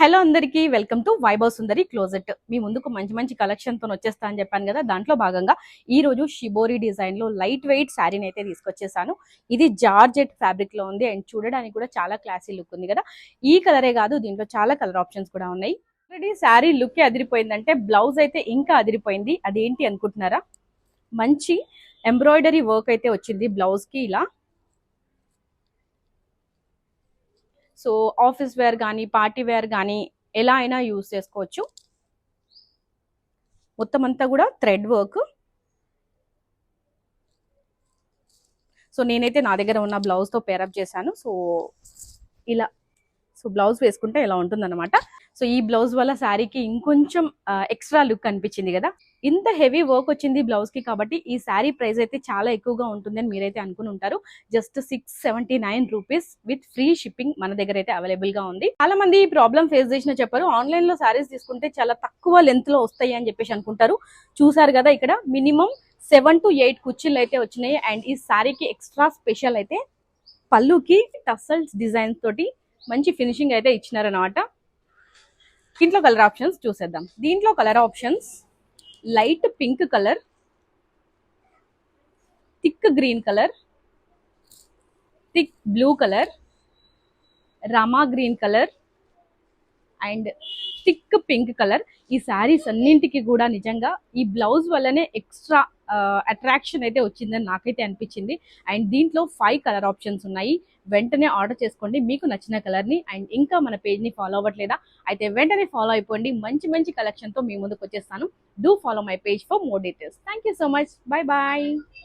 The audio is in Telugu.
హలో అందరికీ welcome to Vaibhav Sundari closet. మీ ముందుకు మంచి మంచి కలెక్షన్ తో వచ్చేస్తా అని చెప్పాను కదా. దాంట్లో భాగంగా ఈ రోజు షిబోరి డిజైన్ లో లైట్ వెయిట్ శారీని అయితే తీసుకొచ్చేసాను. ఇది జార్జెట్ ఫ్యాబ్రిక్ లో ఉంది అండ్ చూడడానికి కూడా చాలా క్లాసీ లుక్ ఉంది కదా. ఈ కలరే కాదు, దీంట్లో చాలా కలర్ ఆప్షన్స్ కూడా ఉన్నాయి. ఆల్రెడీ శారీ లుక్ అదిరిపోయిందంటే బ్లౌజ్ అయితే ఇంకా అదిరిపోయింది. అదేంటి అనుకుంటున్నారా? మంచి ఎంబ్రాయిడరీ వర్క్ అయితే వచ్చింది బ్లౌజ్ కి. ఇలా సో ఆఫీస్ వేర్ కానీ పార్టీ వేర్ కానీ ఎలా అయినా యూజ్ చేసుకోవచ్చు. మొత్తం అంతా కూడా థ్రెడ్ వర్క్. సో నేనైతే నా దగ్గర ఉన్న బ్లౌజ్ తో పేరప్ చేశాను. సో ఇలా బ్లౌజ్ వేసుకుంటే ఇలా ఉంటుందన్నమాట. సో ఈ బ్లౌజ్ వల్ల శారీకి ఇంకొంచెం ఎక్స్ట్రా లుక్ అనిపించింది కదా. ఇంత హెవీ వర్క్ వచ్చింది బ్లౌజ్ కి కాబట్టి ఈ శారీ ప్రైస్ అయితే చాలా ఎక్కువగా ఉంటుందని మీరైతే అనుకుని ఉంటారు. Just 679 rupees with free shipping మన దగ్గర అయితే అవైలబుల్ గా ఉంది. చాలా మంది ఈ ప్రాబ్లం ఫేస్ చేసిన చెప్పారు, ఆన్లైన్ లో శారీస్ తీసుకుంటే చాలా తక్కువ లెంత్ లో వస్తాయి అని చెప్పేసి అనుకుంటారు. చూసారు కదా, ఇక్కడ మినిమం 7 to 8 కుర్చీలు అయితే వచ్చినాయి. అండ్ ఈ శారీకి ఎక్స్ట్రా స్పెషల్ అయితే పళ్ళుకి టసల్స్ డిజైన్స్ తోటి మంచి ఫినిషింగ్ అయితే ఇచ్చినారనమాట. దీంట్లో కలర్ ఆప్షన్స్ చూసేద్దాం. దీంట్లో colour options light pink colour, thick green colour, thick blue colour, Rama green colour and thick pink colour. ఈ శారీస్ అన్నింటికి కూడా నిజంగా ఈ బ్లౌజ్ వల్లనే ఎక్స్ట్రా అట్రాక్షన్ అయితే వచ్చిందని నాకైతే అనిపించింది. అండ్ దీంట్లో 5 కలర్ ఆప్షన్స్ ఉన్నాయి. వెంటనే ఆర్డర్ చేసుకోండి మీకు నచ్చిన కలర్ని. అండ్ ఇంకా మన పేజ్ని ఫాలో అవ్వట్లేదా అయితే వెంటనే ఫాలో అయిపోండి. మంచి మంచి కలెక్షన్తో మీ ముందుకు వచ్చేస్తాను. Do follow my page for more details. Thank you so much. Bye bye.